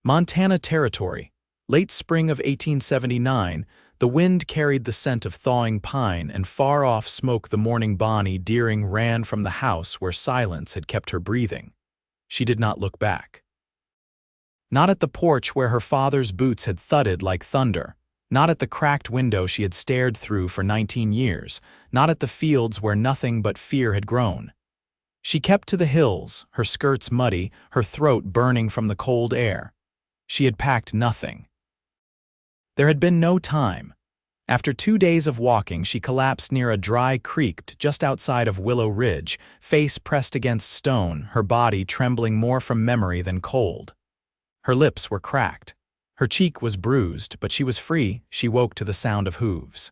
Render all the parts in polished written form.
Montana Territory. Late spring of 1879, the wind carried the scent of thawing pine, and far off smoke the morning Bonnie Deering ran from the house where silence had kept her breathing. She did not look back. Not at the porch where her father's boots had thudded like thunder, not at the cracked window she had stared through for 19 years, not at the fields where nothing but fear had grown. She kept to the hills, her skirts muddy, her throat burning from the cold air. She had packed nothing. There had been no time. After 2 days of walking, she collapsed near a dry creek just outside of Willow Ridge, face pressed against stone, her body trembling more from memory than cold. Her lips were cracked. Her cheek was bruised, but she was free. She woke to the sound of hooves.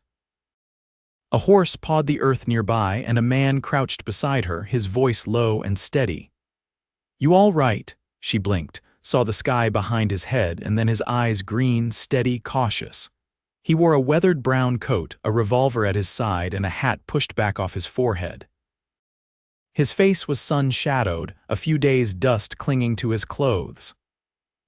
A horse pawed the earth nearby, and a man crouched beside her, his voice low and steady. "You all right?" She blinked, saw the sky behind his head, and then his eyes green, steady, cautious. He wore a weathered brown coat, a revolver at his side, and a hat pushed back off his forehead. His face was sun-shadowed, a few days' dust clinging to his clothes.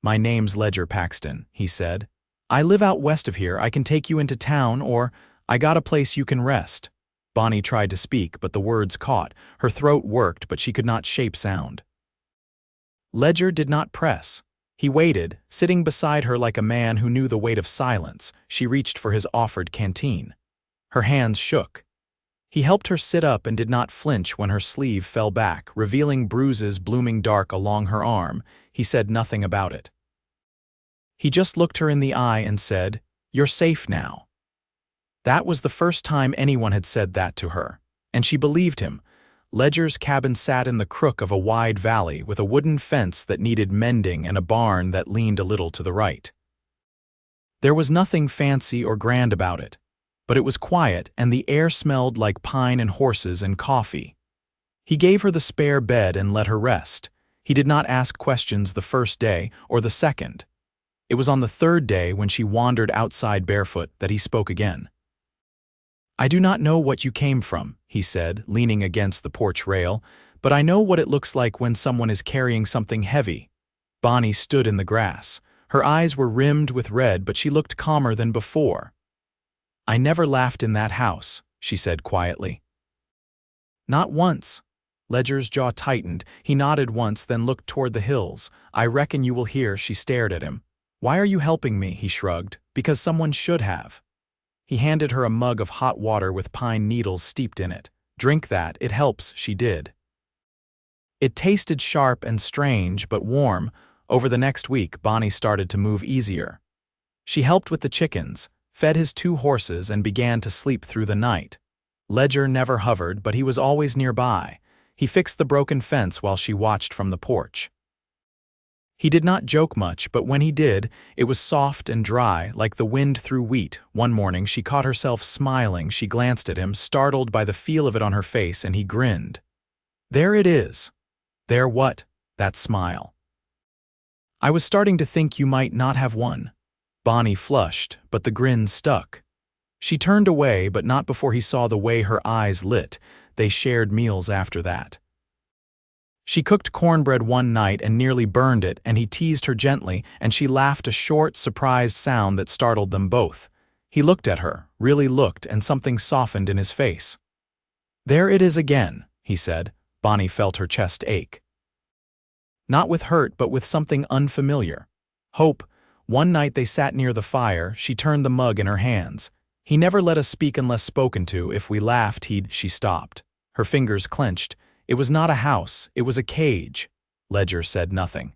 "My name's Ledger Paxton," he said. "I live out west of here. I can take you into town, or I got a place you can rest." Bonnie tried to speak, but the words caught. Her throat worked, but she could not shape sound. Ledger did not press. He waited, sitting beside her like a man who knew the weight of silence. She reached for his offered canteen. Her hands shook. He helped her sit up and did not flinch when her sleeve fell back, revealing bruises blooming dark along her arm. He said nothing about it. He just looked her in the eye and said, "You're safe now." That was the first time anyone had said that to her, and she believed him. Ledger's cabin sat in the crook of a wide valley with a wooden fence that needed mending and a barn that leaned a little to the right. There was nothing fancy or grand about it, but it was quiet, and the air smelled like pine and horses and coffee. He gave her the spare bed and let her rest. He did not ask questions the first day or the second. It was on the third day, when she wandered outside barefoot, that he spoke again. "I do not know what you came from," he said, leaning against the porch rail, "but I know what it looks like when someone is carrying something heavy." Bonnie stood in the grass. Her eyes were rimmed with red, but she looked calmer than before. "I never laughed in that house," she said quietly. "Not once." Ledger's jaw tightened. He nodded once, then looked toward the hills. "I reckon you will hear." She stared at him. "Why are you helping me?" He shrugged. "Because someone should have." He handed her a mug of hot water with pine needles steeped in it. "Drink that, it helps." She did. It tasted sharp and strange, but warm. Over the next week, Bonnie started to move easier. She helped with the chickens, fed his 2 horses, and began to sleep through the night. Ledger never hovered, but he was always nearby. He fixed the broken fence while she watched from the porch. He did not joke much, but when he did, it was soft and dry, like the wind through wheat. One morning, she caught herself smiling. She glanced at him, startled by the feel of it on her face, and he grinned. "There it is." "There what?" "That smile." "I was starting to think you might not have one." Bonnie flushed, but the grin stuck. She turned away, but not before he saw the way her eyes lit. They shared meals after that. She cooked cornbread one night and nearly burned it, and he teased her gently, and she laughed, a short, surprised sound that startled them both. He looked at her, really looked, and something softened in his face. "There it is again," he said. Bonnie felt her chest ache. Not with hurt, but with something unfamiliar. Hope. One night they sat near the fire. She turned the mug in her hands. "He never let us speak unless spoken to. If we laughed, he'd—" She stopped. Her fingers clenched. "It was not a house, it was a cage." Ledger said nothing.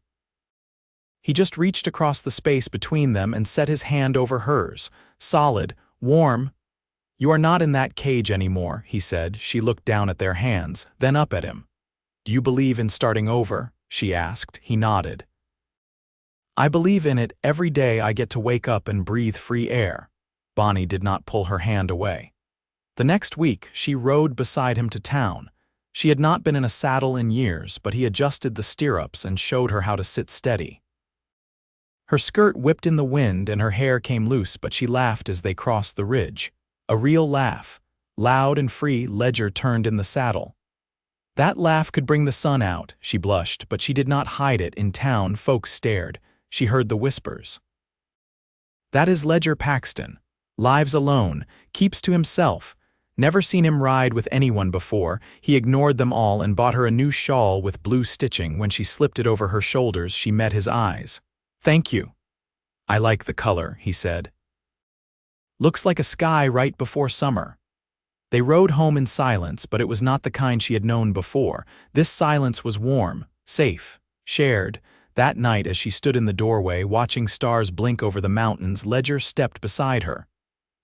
He just reached across the space between them and set his hand over hers. Solid, warm. "You are not in that cage anymore," he said. She looked down at their hands, then up at him. "Do you believe in starting over?" she asked. He nodded. "I believe in it. Every day I get to wake up and breathe free air." Bonnie did not pull her hand away. The next week, she rode beside him to town. She had not been in a saddle in years, but he adjusted the stirrups and showed her how to sit steady. Her skirt whipped in the wind and her hair came loose, but she laughed as they crossed the ridge. A real laugh. Loud and free. Ledger turned in the saddle. That laugh could bring the sun out. She blushed, but she did not hide it. In town, folks stared. she heard the whispers. "That is Ledger Paxton. Lives alone, keeps to himself. Never seen him ride with anyone before. He ignored them all and bought her a new shawl with blue stitching. When she slipped it over her shoulders, she met his eyes. Thank you." "I like the color," he said. "Looks like a sky right before summer." They rode home in silence, but it was not the kind she had known before. This silence was warm, safe, shared. That night, as she stood in the doorway, watching stars blink over the mountains, Ledger stepped beside her.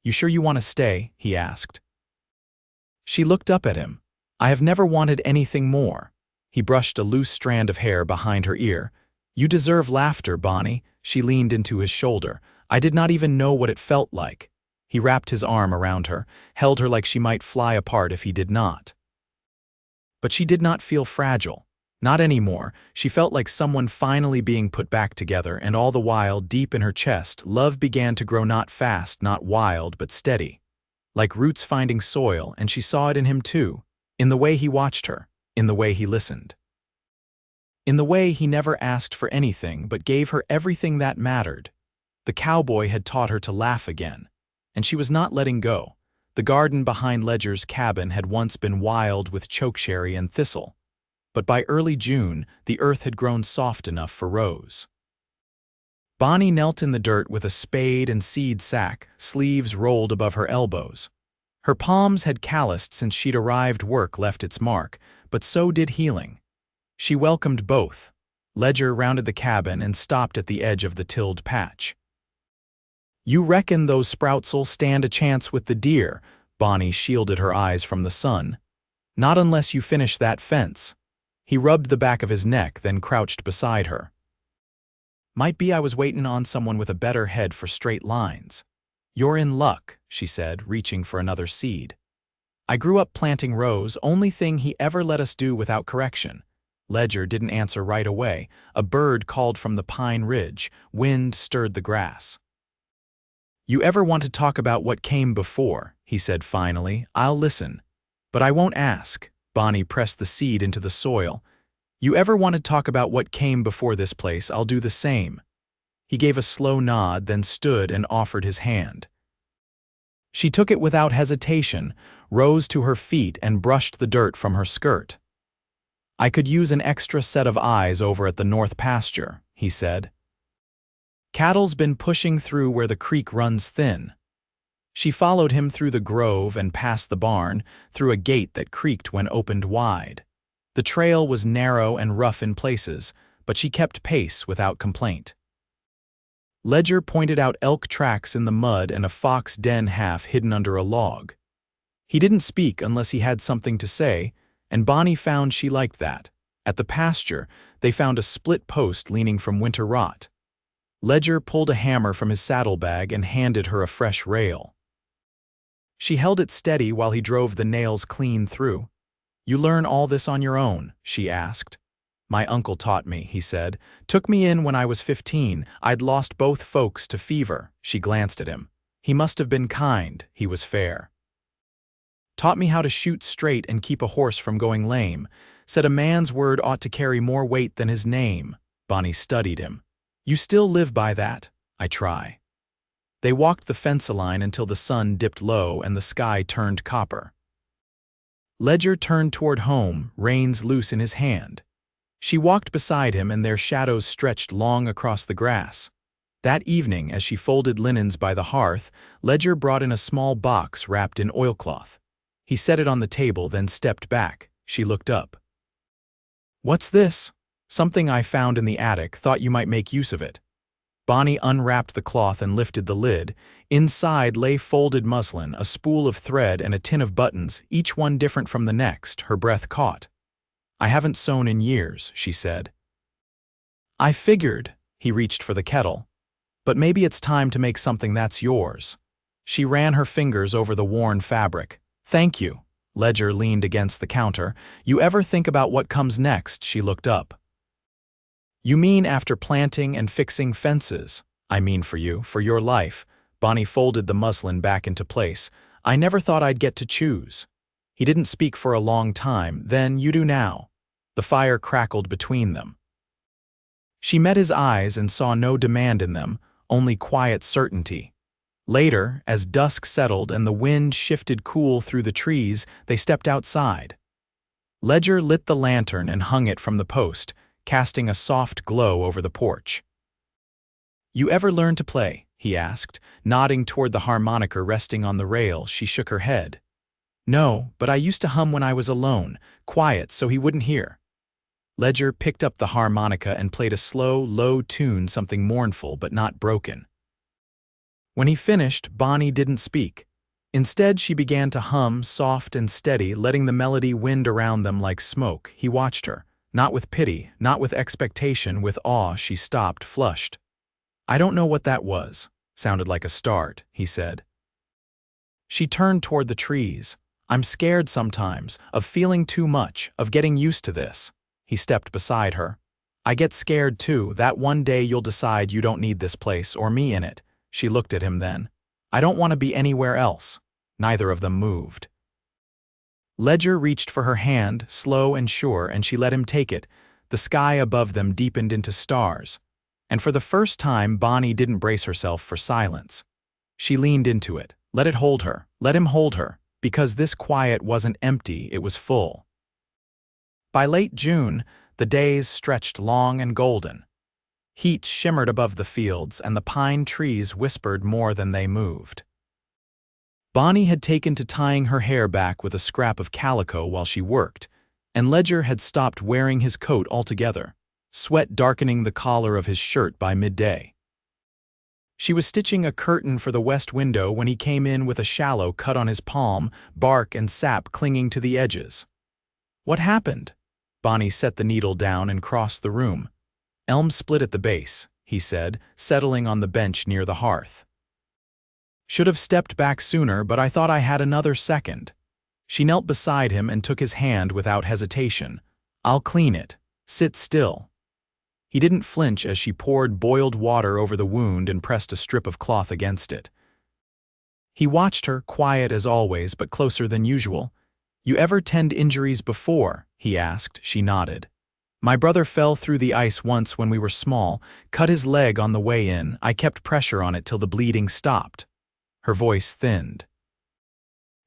"You sure you want to stay?" he asked. She looked up at him. "I have never wanted anything more." He brushed a loose strand of hair behind her ear. "You deserve laughter, Bonnie." She leaned into his shoulder. "I did not even know what it felt like." He wrapped his arm around her, held her like she might fly apart if he did not. But she did not feel fragile. Not anymore. She felt like someone finally being put back together, and all the while, deep in her chest, love began to grow, not fast, not wild, but steady. Like roots finding soil, and she saw it in him too. In the way he watched her. In the way he listened. In the way he never asked for anything, but gave her everything that mattered. The cowboy had taught her to laugh again. And she was not letting go. The garden behind Ledger's cabin had once been wild with chokecherry and thistle. But by early June, the earth had grown soft enough for Rose. Bonnie knelt in the dirt with a spade and seed sack, sleeves rolled above her elbows. Her palms had calloused since she'd arrived. Work left its mark, but so did healing. She welcomed both. Ledger rounded the cabin and stopped at the edge of the tilled patch. "You reckon those sprouts'll stand a chance with the deer?" Bonnie shielded her eyes from the sun. "Not unless you finish that fence." He rubbed the back of his neck, then crouched beside her. "Might be I was waiting on someone with a better head for straight lines." "You're in luck," she said, reaching for another seed. "I grew up planting rows, only thing he ever let us do without correction." Ledger didn't answer right away. A bird called from the pine ridge. Wind stirred the grass. "You ever want to talk about what came before?" he said finally. "I'll listen. But I won't ask." Bonnie pressed the seed into the soil. "You ever want to talk about what came before this place? I'll do the same." He gave a slow nod, then stood and offered his hand. She took it without hesitation, rose to her feet and brushed the dirt from her skirt. "I could use an extra set of eyes over at the north pasture," he said. "Cattle's been pushing through where the creek runs thin." She followed him through the grove and past the barn, through a gate that creaked when opened wide. The trail was narrow and rough in places, but she kept pace without complaint. Ledger pointed out elk tracks in the mud and a fox den half hidden under a log. He didn't speak unless he had something to say, and Bonnie found she liked that. At the pasture, they found a split post leaning from winter rot. Ledger pulled a hammer from his saddlebag and handed her a fresh rail. She held it steady while he drove the nails clean through. "You learn all this on your own?" she asked. "My uncle taught me," he said. "Took me in when I was 15. I'd lost both folks to fever." She glanced at him. "He must have been kind. He was fair. Taught me how to shoot straight and keep a horse from going lame. Said a man's word ought to carry more weight than his name." Bonnie studied him. "You still live by that?" "I try." They walked the fence line until the sun dipped low and the sky turned copper. Ledger turned toward home, reins loose in his hand. She walked beside him and their shadows stretched long across the grass. That evening, as she folded linens by the hearth, Ledger brought in a small box wrapped in oilcloth. He set it on the table, then stepped back. She looked up. "What's this?" "Something I found in the attic, thought you might make use of it." Bonnie unwrapped the cloth and lifted the lid. Inside lay folded muslin, a spool of thread, and a tin of buttons, each one different from the next. Her breath caught. "I haven't sewn in years," she said. "I figured." He reached for the kettle. "But maybe it's time to make something that's yours." She ran her fingers over the worn fabric. "Thank you." Ledger leaned against the counter. "You ever think about what comes next?" She looked up. "You mean after planting and fixing fences?" "I mean for you, for your life." Bonnie folded the muslin back into place. "I never thought I'd get to choose." He didn't speak for a long time. "Then you do now." The fire crackled between them. She met his eyes and saw no demand in them, only quiet certainty. Later, as dusk settled and the wind shifted cool through the trees, they stepped outside. Ledger lit the lantern and hung it from the post, casting a soft glow over the porch. "You ever learn to play?" he asked, nodding toward the harmonica resting on the rail. She shook her head. "No, but I used to hum when I was alone, quiet so he wouldn't hear." Ledger picked up the harmonica and played a slow, low tune, something mournful but not broken. When he finished, Bonnie didn't speak. Instead, she began to hum, soft and steady, letting the melody wind around them like smoke. He watched her, not with pity, not with expectation, with awe. She stopped, flushed. "I don't know what that was." "Sounded like a start," he said. She turned toward the trees. "I'm scared sometimes, of feeling too much, of getting used to this." He stepped beside her. "I get scared too, that one day you'll decide you don't need this place or me in it." She looked at him then. "I don't want to be anywhere else." Neither of them moved. Ledger reached for her hand, slow and sure, and she let him take it. The sky above them deepened into stars. And for the first time, Bonnie didn't brace herself for silence. She leaned into it. Let it hold her. Let him hold her. Because this quiet wasn't empty, it was full. By late June, the days stretched long and golden. Heat shimmered above the fields, and the pine trees whispered more than they moved. Bonnie had taken to tying her hair back with a scrap of calico while she worked, and Ledger had stopped wearing his coat altogether, sweat darkening the collar of his shirt by midday. She was stitching a curtain for the west window when he came in with a shallow cut on his palm, bark and sap clinging to the edges. "What happened?" Bonnie set the needle down and crossed the room. "Elm split at the base," he said, settling on the bench near the hearth. "Should have stepped back sooner, but I thought I had another second." She knelt beside him and took his hand without hesitation. "I'll clean it. Sit still." He didn't flinch as she poured boiled water over the wound and pressed a strip of cloth against it. He watched her, quiet as always, but closer than usual. "You ever tend injuries before?" he asked. She nodded. "My brother fell through the ice once when we were small, cut his leg on the way in. I kept pressure on it till the bleeding stopped." Her voice thinned.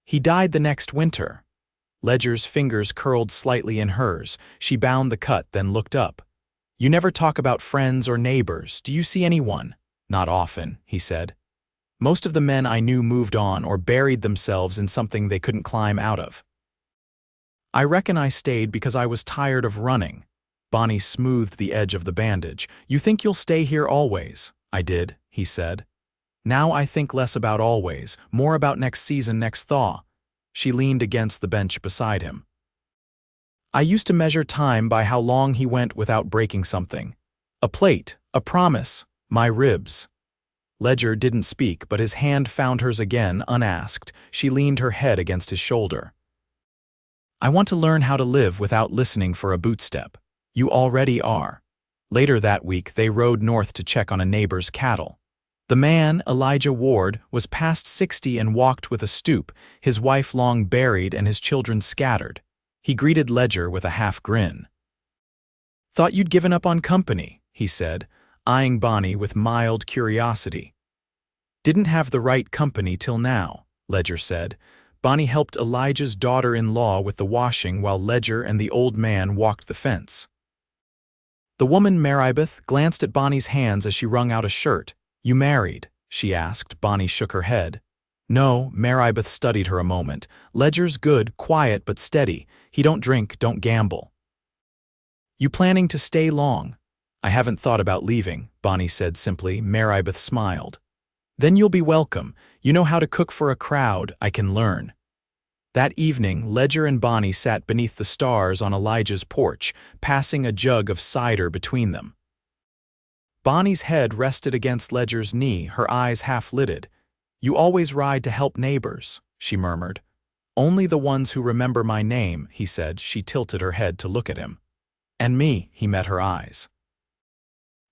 "He died the next winter." Ledger's fingers curled slightly in hers. She bound the cut, then looked up. "You never talk about friends or neighbors. Do you see anyone?" "Not often," he said. "Most of the men I knew moved on or buried themselves in something they couldn't climb out of. I reckon I stayed because I was tired of running." Bonnie smoothed the edge of the bandage. "You think you'll stay here always?" "I did," he said. "Now I think less about always, more about next season, next thaw." She leaned against the bench beside him. "I used to measure time by how long he went without breaking something. A plate, a promise, my ribs." Ledger didn't speak, but his hand found hers again, unasked. She leaned her head against his shoulder. "I want to learn how to live without listening for a bootstep." "You already are." Later that week, they rode north to check on a neighbor's cattle. The man, Elijah Ward, was past 60 and walked with a stoop, his wife long buried and his children scattered. He greeted Ledger with a half grin. "Thought you'd given up on company," he said, eyeing Bonnie with mild curiosity. "Didn't have the right company till now," Ledger said. Bonnie helped Elijah's daughter-in-law with the washing while Ledger and the old man walked the fence. The woman, Maribeth, glanced at Bonnie's hands as she wrung out a shirt. "You married?" she asked. Bonnie shook her head. "No," Maribeth studied her a moment. "Ledger's good, quiet but steady. He don't drink, don't gamble." "You planning to stay long?" "I haven't thought about leaving," Bonnie said simply. Maribeth smiled. "Then you'll be welcome. You know how to cook for a crowd. I can learn." That evening, Ledger and Bonnie sat beneath the stars on Elijah's porch, passing a jug of cider between them. Bonnie's head rested against Ledger's knee, her eyes half-lidded. "You always ride to help neighbors," she murmured. "Only the ones who remember my name," he said. She tilted her head to look at him. "And me," he met her eyes.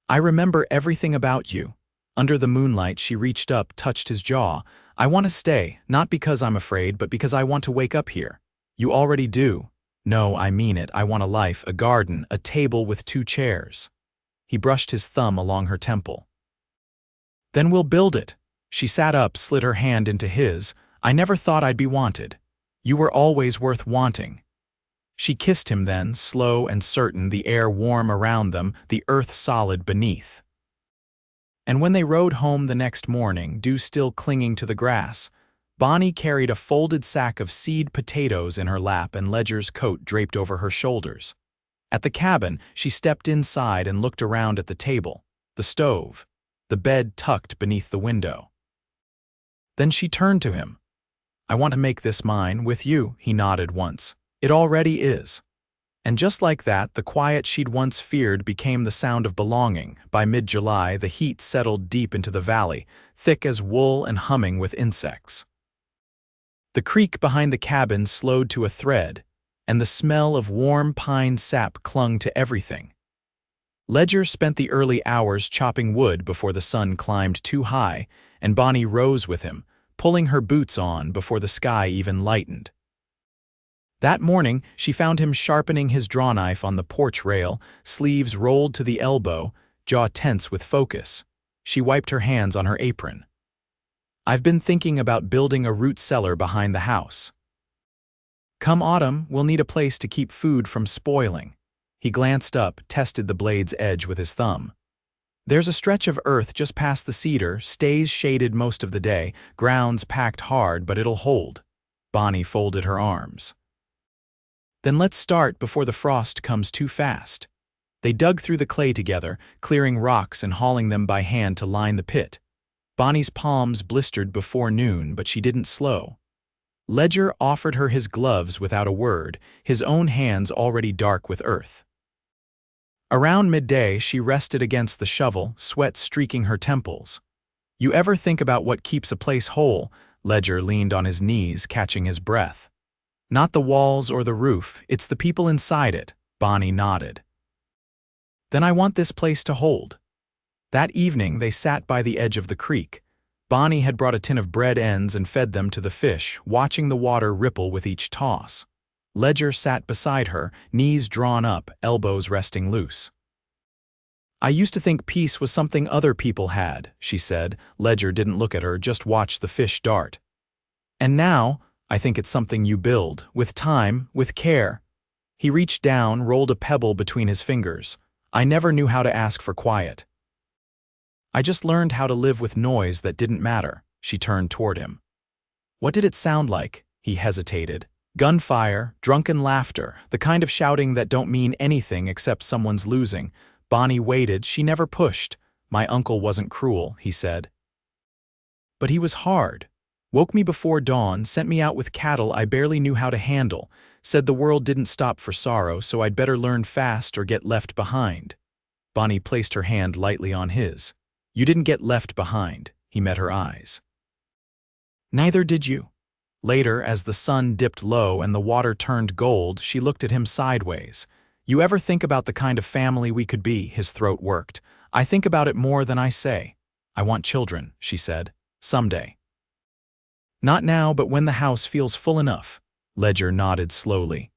"I remember everything about you." Under the moonlight, she reached up, touched his jaw. "I want to stay, not because I'm afraid, but because I want to wake up here." "You already do." "No, I mean it. I want a life, a garden, a table with 2 chairs." He brushed his thumb along her temple. Then we'll build it. She sat up, slid her hand into his. I never thought I'd be wanted. You were always worth wanting. She kissed him then, slow and certain, the air warm around them, the earth solid beneath. And when they rode home the next morning, dew still clinging to the grass, Bonnie carried a folded sack of seed potatoes in her lap and Ledger's coat draped over her shoulders. At the cabin, she stepped inside and looked around at the table, the stove, the bed tucked beneath the window. Then she turned to him. I want to make this mine, with you, he nodded once. It already is. And just like that, the quiet she'd once feared became the sound of belonging. By mid-July, the heat settled deep into the valley, thick as wool and humming with insects. The creek behind the cabin slowed to a thread, and the smell of warm pine sap clung to everything. Ledger spent the early hours chopping wood before the sun climbed too high, and Bonnie rose with him, pulling her boots on before the sky even lightened. That morning, she found him sharpening his drawknife on the porch rail, sleeves rolled to the elbow, jaw tense with focus. She wiped her hands on her apron. I've been thinking about building a root cellar behind the house. Come autumn, we'll need a place to keep food from spoiling. He glanced up, tested the blade's edge with his thumb. There's a stretch of earth just past the cedar, stays shaded most of the day, ground's packed hard, but it'll hold. Bonnie folded her arms. Then let's start before the frost comes too fast. They dug through the clay together, clearing rocks and hauling them by hand to line the pit. Bonnie's palms blistered before noon, but she didn't slow. Ledger offered her his gloves without a word, his own hands already dark with earth. Around midday, she rested against the shovel, sweat streaking her temples. You ever think about what keeps a place whole? Ledger leaned on his knees, catching his breath. Not the walls or the roof, it's the people inside it, Bonnie nodded. Then I want this place to hold. That evening, they sat by the edge of the creek. Bonnie had brought a tin of bread ends and fed them to the fish, watching the water ripple with each toss. Ledger sat beside her, knees drawn up, elbows resting loose. I used to think peace was something other people had, she said. Ledger didn't look at her, just watched the fish dart. And now, I think it's something you build, with time, with care. He reached down, rolled a pebble between his fingers. I never knew how to ask for quiet. I just learned how to live with noise that didn't matter. She turned toward him. What did it sound like? He hesitated. Gunfire, drunken laughter, the kind of shouting that don't mean anything except someone's losing. Bonnie waited, she never pushed. My uncle wasn't cruel, he said. But he was hard. Woke me before dawn, sent me out with cattle I barely knew how to handle, said the world didn't stop for sorrow, so I'd better learn fast or get left behind. Bonnie placed her hand lightly on his. You didn't get left behind, he met her eyes. Neither did you. Later, as the sun dipped low and the water turned gold, she looked at him sideways. You ever think about the kind of family we could be? His throat worked. I think about it more than I say. I want children, she said. Someday. Not now, but when the house feels full enough. Ledger nodded slowly.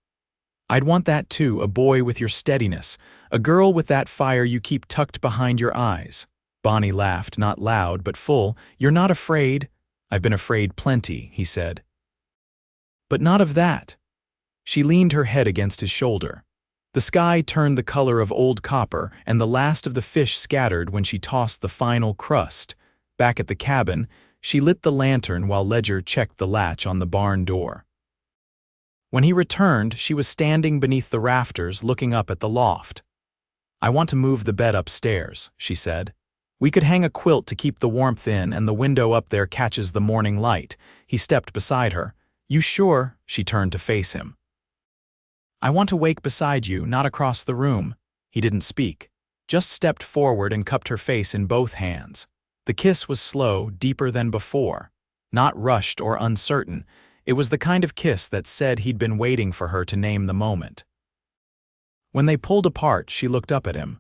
I'd want that too, a boy with your steadiness, a girl with that fire you keep tucked behind your eyes. Bonnie laughed, not loud, but full. You're not afraid? I've been afraid plenty, he said. But not of that. She leaned her head against his shoulder. The sky turned the color of old copper, and the last of the fish scattered when she tossed the final crust. Back at the cabin, she lit the lantern while Ledger checked the latch on the barn door. When he returned, she was standing beneath the rafters, looking up at the loft. I want to move the bed upstairs, she said. We could hang a quilt to keep the warmth in, and the window up there catches the morning light. He stepped beside her. You sure? She turned to face him. I want to wake beside you, not across the room. He didn't speak, just stepped forward and cupped her face in both hands. The kiss was slow, deeper than before. Not rushed or uncertain. It was the kind of kiss that said he'd been waiting for her to name the moment. When they pulled apart, she looked up at him.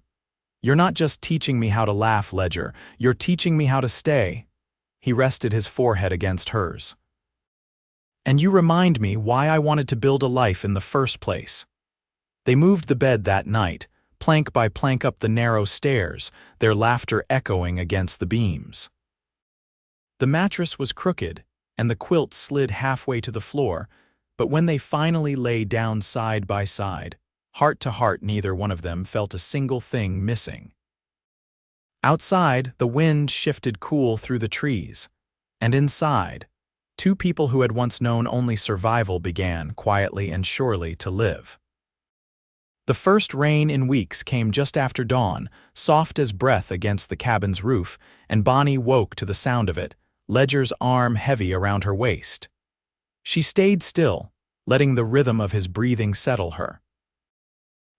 You're not just teaching me how to laugh, Ledger. You're teaching me how to stay. He rested his forehead against hers. And you remind me why I wanted to build a life in the first place. They moved the bed that night, plank by plank up the narrow stairs, their laughter echoing against the beams. The mattress was crooked, and the quilt slid halfway to the floor, but when they finally lay down side by side, heart to heart neither one of them felt a single thing missing. Outside, the wind shifted cool through the trees, and inside, two people who had once known only survival began, quietly and surely, to live. The first rain in weeks came just after dawn, soft as breath against the cabin's roof, and Bonnie woke to the sound of it, Ledger's arm heavy around her waist. She stayed still, letting the rhythm of his breathing settle her.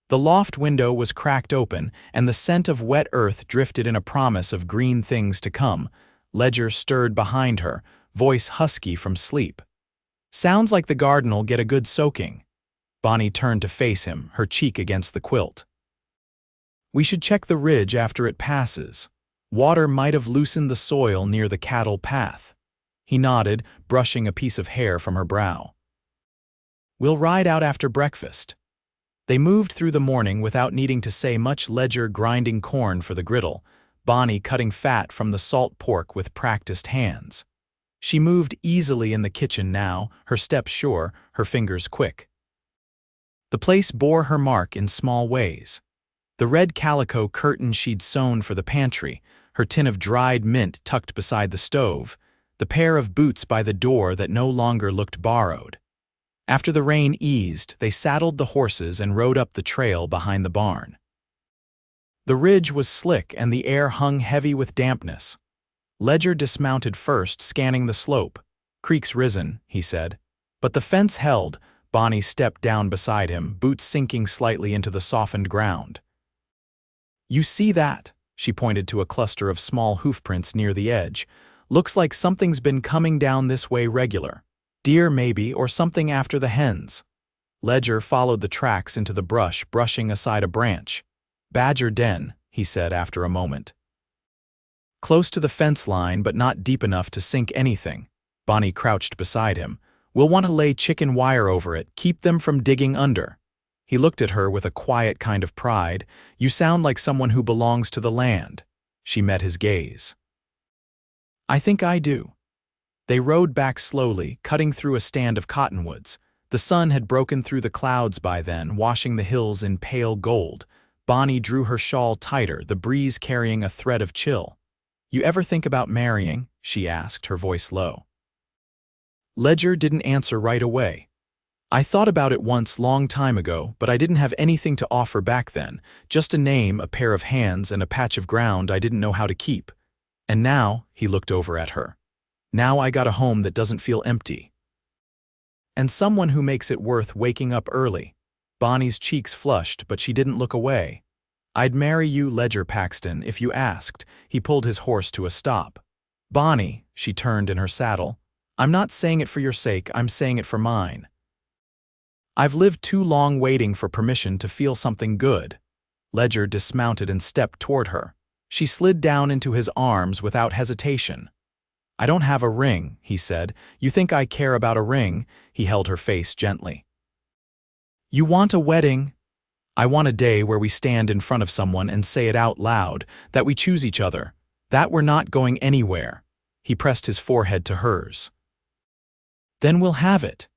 The loft window was cracked open, and the scent of wet earth drifted in a promise of green things to come. Ledger stirred behind her, voice husky from sleep. "Sounds like the garden'll get a good soaking." Bonnie turned to face him, her cheek against the quilt. "We should check the ridge after it passes. Water might have loosened the soil near the cattle path." He nodded, brushing a piece of hair from her brow. "We'll ride out after breakfast." They moved through the morning without needing to say much, Ledger grinding corn for the griddle, Bonnie cutting fat from the salt pork with practiced hands. She moved easily in the kitchen now, her steps sure, her fingers quick. The place bore her mark in small ways. The red calico curtain she'd sewn for the pantry, her tin of dried mint tucked beside the stove, the pair of boots by the door that no longer looked borrowed. After the rain eased, they saddled the horses and rode up the trail behind the barn. The ridge was slick and the air hung heavy with dampness. Ledger dismounted first, scanning the slope. "Creek's risen," he said. But the fence held. Bonnie stepped down beside him, boots sinking slightly into the softened ground. "You see that?" She pointed to a cluster of small hoofprints near the edge. "Looks like something's been coming down this way regular. Deer maybe, or something after the hens." Ledger followed the tracks into the brush, brushing aside a branch. "Badger den," he said after a moment. "Close to the fence line, but not deep enough to sink anything." Bonnie crouched beside him. "We'll want to lay chicken wire over it, keep them from digging under." He looked at her with a quiet kind of pride. "You sound like someone who belongs to the land." She met his gaze. "I think I do." They rode back slowly, cutting through a stand of cottonwoods. The sun had broken through the clouds by then, washing the hills in pale gold. Bonnie drew her shawl tighter, the breeze carrying a thread of chill. "You ever think about marrying?" she asked, her voice low. Ledger didn't answer right away. "I thought about it once, long time ago, but I didn't have anything to offer back then. Just a name, a pair of hands, and a patch of ground I didn't know how to keep. And now," he looked over at her, "now I got a home that doesn't feel empty. And someone who makes it worth waking up early." Bonnie's cheeks flushed, but she didn't look away. "I'd marry you, Ledger Paxton, if you asked." He pulled his horse to a stop. "Bonnie," she turned in her saddle, "I'm not saying it for your sake, I'm saying it for mine. I've lived too long waiting for permission to feel something good." Ledger dismounted and stepped toward her. She slid down into his arms without hesitation. "I don't have a ring," he said. "You think I care about a ring?" He held her face gently. "You want a wedding?" "I want a day where we stand in front of someone and say it out loud, that we choose each other, that we're not going anywhere." He pressed his forehead to hers. "Then we'll have it."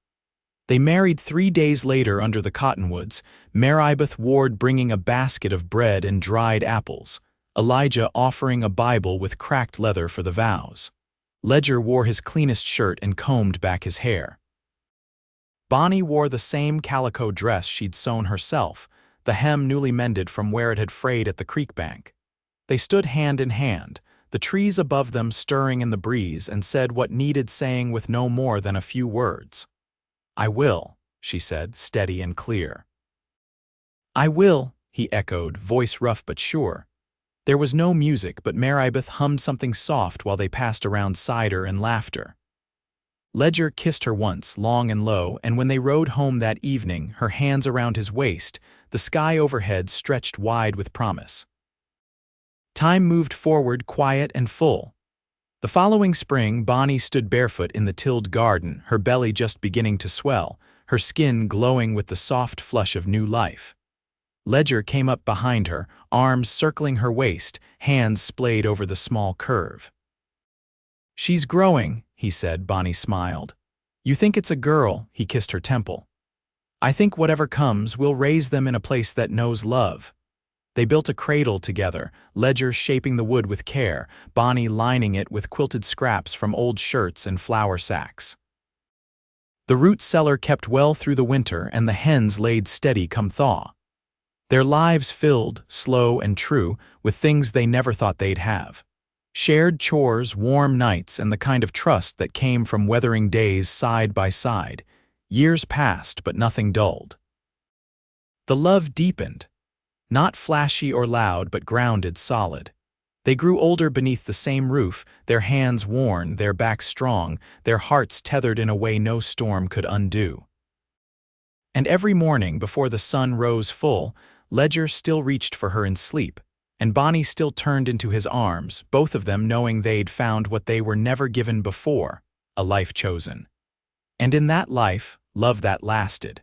They married 3 days later under the cottonwoods, Maribeth Ward bringing a basket of bread and dried apples, Elijah offering a Bible with cracked leather for the vows. Ledger wore his cleanest shirt and combed back his hair. Bonnie wore the same calico dress she'd sewn herself, the hem newly mended from where it had frayed at the creek bank. They stood hand in hand, the trees above them stirring in the breeze, and said what needed saying with no more than a few words. "I will," she said, steady and clear. "I will," he echoed, voice rough but sure. There was no music, but Maribeth hummed something soft while they passed around cider and laughter. Ledger kissed her once, long and low, and when they rode home that evening, her hands around his waist, the sky overhead stretched wide with promise. Time moved forward, quiet and full. The following spring, Bonnie stood barefoot in the tilled garden, her belly just beginning to swell, her skin glowing with the soft flush of new life. Ledger came up behind her, arms circling her waist, hands splayed over the small curve. "She's growing," he said. Bonnie smiled. "You think it's a girl," he kissed her temple. "I think whatever comes, we'll raise them in a place that knows love." They built a cradle together, Ledger shaping the wood with care, Bonnie lining it with quilted scraps from old shirts and flour sacks. The root cellar kept well through the winter, and the hens laid steady come thaw. Their lives filled, slow and true, with things they never thought they'd have. Shared chores, warm nights, and the kind of trust that came from weathering days side by side. Years passed, but nothing dulled. The love deepened. Not flashy or loud, but grounded, solid. They grew older beneath the same roof, their hands worn, their backs strong, their hearts tethered in a way no storm could undo. And every morning, before the sun rose full, Ledger still reached for her in sleep, and Bonnie still turned into his arms, both of them knowing they'd found what they were never given before, a life chosen. And in that life, love that lasted.